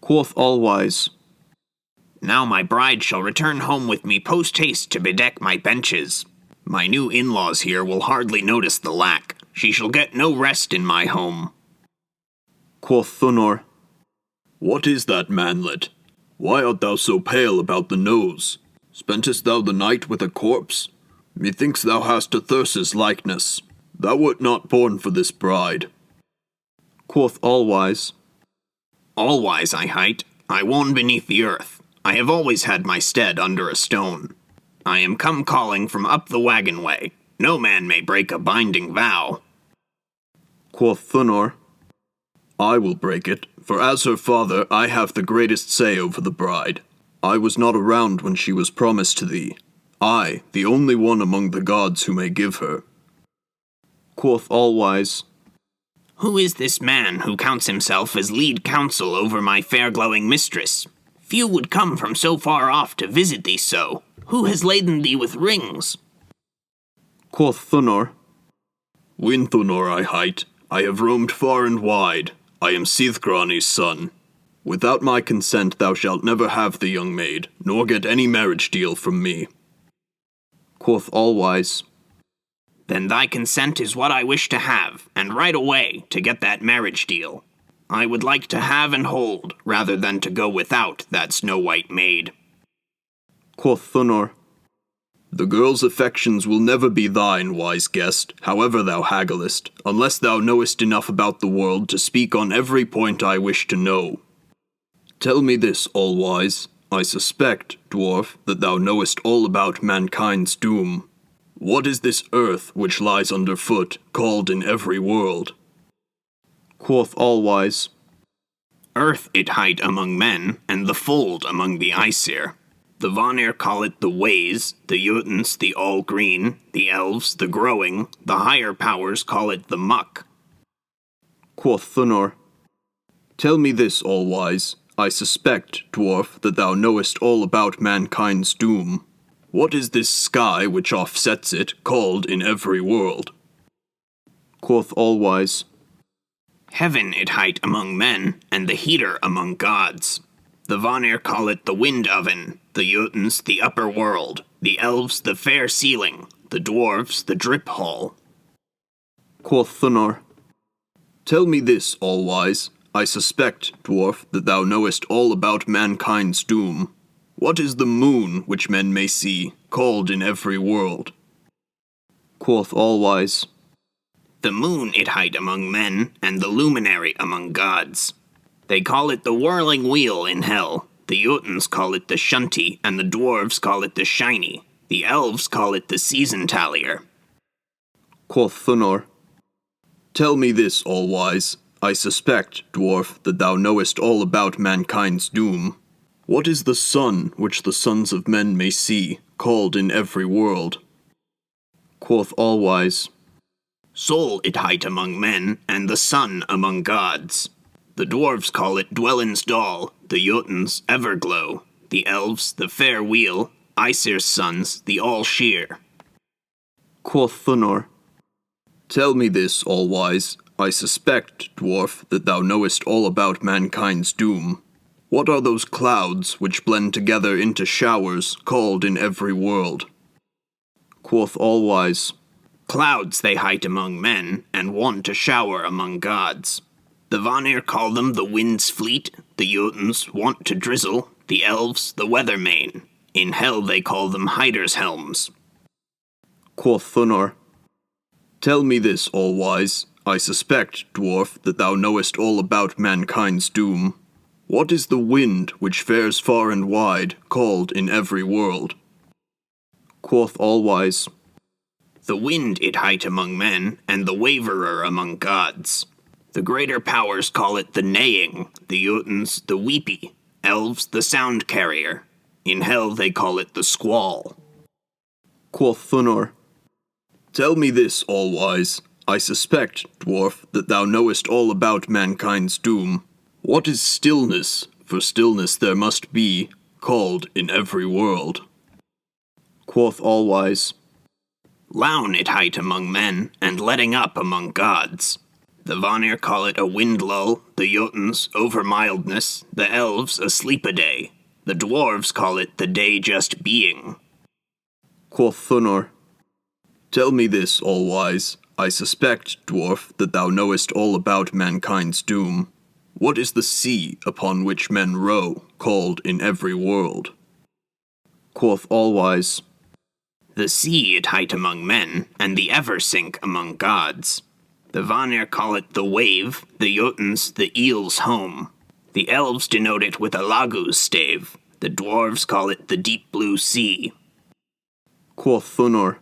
Quoth Allwise, Now my bride shall return home with me post-haste to bedeck my benches. My new in-laws here will hardly notice the lack. She shall get no rest in my home. Quoth Thunor, What is that, manlet? Why art thou so pale about the nose? Spentest thou the night with a corpse? Methinks thou hast a Thyrsis likeness. Thou wert not born for this bride. Quoth Allwise, Allwise I hight, I wone beneath the earth. I have always had my stead under a stone. I am come calling from up the wagon way. No man may break a binding vow. Quoth Thunor, I will break it, for as her father I have the greatest say over the bride. I was not around when she was promised to thee. I, the only one among the gods who may give her. Quoth Allwise, Who is this man who counts himself as lead counsel over my fair-glowing mistress? Few would come from so far off to visit thee so. Who has laden thee with rings? Quoth Thunor, Winthunor I hight. I have roamed far and wide. I am Sithgrani's son. Without my consent thou shalt never have the young maid, nor get any marriage deal from me. Quoth Allwise, Then thy consent is what I wish to have, and right away, to get that marriage deal. I would like to have and hold, rather than to go without that snow-white maid. Quoth Thunor, The girl's affections will never be thine, wise guest, however thou hagglest, unless thou knowest enough about the world to speak on every point I wish to know. Tell me this, All-Wise. I suspect, dwarf, that thou knowest all about mankind's doom. What is this earth which lies underfoot, called in every world? Quoth Allwise, Earth it hight among men, and the fold among the Aesir. The Vanir call it the Ways, the Jotuns the All-Green, the Elves the Growing, the higher powers call it the Muck. Quoth Thunor, Tell me this, All-Wise. I suspect, dwarf, that thou knowest all about mankind's doom. What is this sky which offsets it, called in every world? Quoth Allwise, Heaven it hight among men, and the heater among gods. The Vanir call it the wind oven, the Jotuns the upper world, the Elves the fair ceiling, the Dwarves the drip hall. Quoth Thunor, Tell me this, All-Wise. I suspect, dwarf, that thou knowest all about mankind's doom. What is the moon which men may see, called in every world? Quoth Allwise, The moon it hight among men, and the luminary among gods. They call it the whirling wheel in hell. The Jotuns call it the shunty, and the Dwarves call it the shiny. The Elves call it the season tallier. Quoth Thunor, Tell me this, All-Wise. I suspect, dwarf, that thou knowest all about mankind's doom. What is the sun which the sons of men may see, called in every world? Quoth Allwise, Sol it hight among men, and the sun among gods. The Dwarves call it Dwellin's Dal, the Jotuns Everglow, the Elves the fair wheel, Aesir's sons the all-sheer. Quoth Thunor, Tell me this, All-Wise. I suspect, dwarf, that thou knowest all about mankind's doom. What are those clouds which blend together into showers, called in every world? Quoth Allwise, Clouds they hight among men, and wont to shower among gods. The Vanir call them the wind's fleet, the Jotuns wont to drizzle, the Elves the weather mane. In hell they call them Hyder's helms. Quoth Thunor, Tell me this, All-Wise. I suspect, dwarf, that thou knowest all about mankind's doom. What is the wind which fares far and wide, called in every world? Quoth Allwise, The wind it hight among men, and the waverer among gods. The greater powers call it the neighing, the Jotuns the weepy, Elves the sound carrier. In hell they call it the squall. Quoth Thunor, Tell me this, All-Wise. I suspect, dwarf, that thou knowest all about mankind's doom. What is stillness, for stillness there must be, called in every world? Quoth Allwise, Loun it hight among men, and letting up among gods. The Vanir call it a wind lull, the Jotuns over mildness, the elves a sleep-a-day. The dwarves call it the day just being. Quoth Thunor, Tell me this, all-wise. I suspect, dwarf, that thou knowest all about mankind's doom. What is the sea upon which men row, called in every world? quoth Allwise, The sea it hight among men, and the ever-sink among gods. The Vanir call it the wave, the Jotuns the eel's home. The elves denote it with a lagu's stave. The dwarves call it the deep blue sea. quoth Thunor,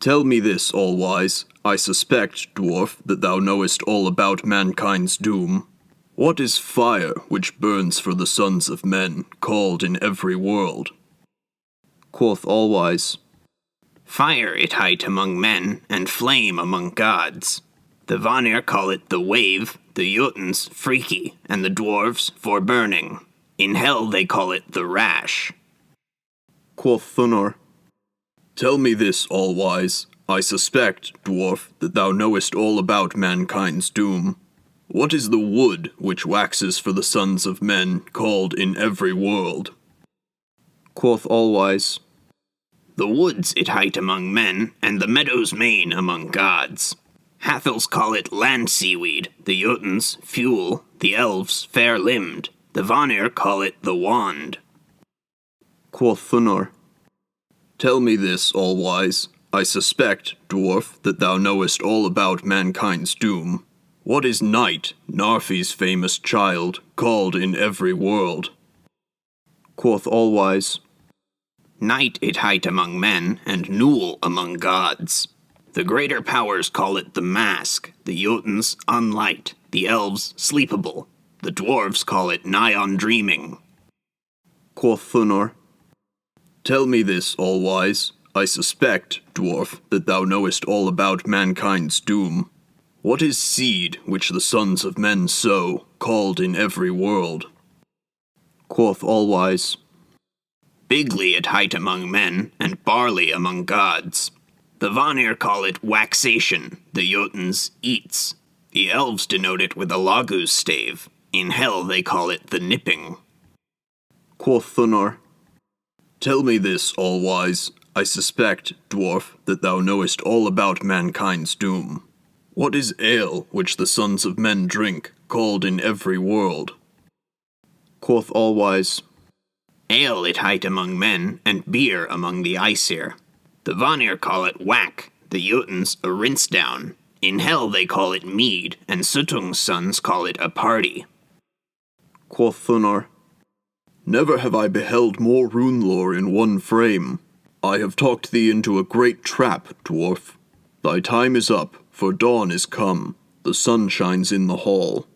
Tell me this, all-wise. I suspect, dwarf, that thou knowest all about mankind's doom. What is fire which burns for the sons of men, called in every world? quoth Allwise, Fire it hight among men, and flame among gods. The Vanir call it the wave, the Jotuns freaky, and the dwarves for burning. In hell they call it the rash. quoth Thunor, Tell me this, all-wise. I suspect, dwarf, that thou knowest all about mankind's doom. What is the wood which waxes for the sons of men, called in every world? quoth Allwise, The woods it hight among men, and the meadow's mane among gods. Hathels call it land seaweed, the Jotuns fuel, the elves fair-limbed. The Vanir call it the wand. quoth Thunor, Tell me this, all-wise. I suspect, dwarf, that thou knowest all about mankind's doom. What is night, Narfi's famous child, called in every world? quoth Allwise, Night it hight among men, and Newell among gods. The greater powers call it the mask, the Jotuns unlight, the elves sleepable. The dwarves call it nigh on dreaming. quoth Thunor, Tell me this, all-wise. I suspect, dwarf, that thou knowest all about mankind's doom. What is seed which the sons of men sow, called in every world? quoth Allwise, Bigly it hight among men, and barley among gods. The Vanir call it waxation, the Jotuns eats. The elves denote it with a lagu's stave. In hell they call it the nipping. quoth Thunor, Tell me this, all-wise. I suspect, dwarf, that thou knowest all about mankind's doom. What is ale which the sons of men drink, called in every world? quoth Allwise, Ale it hight among men, and beer among the Aesir. The Vanir call it whack, the Jotuns a rinse down. In hell they call it mead, and Suttung's sons call it a party. quoth Thunor, Never have I beheld more rune lore in one frame. I have talked thee into a great trap, dwarf. Thy time is up, for dawn is come. The sun shines in the hall.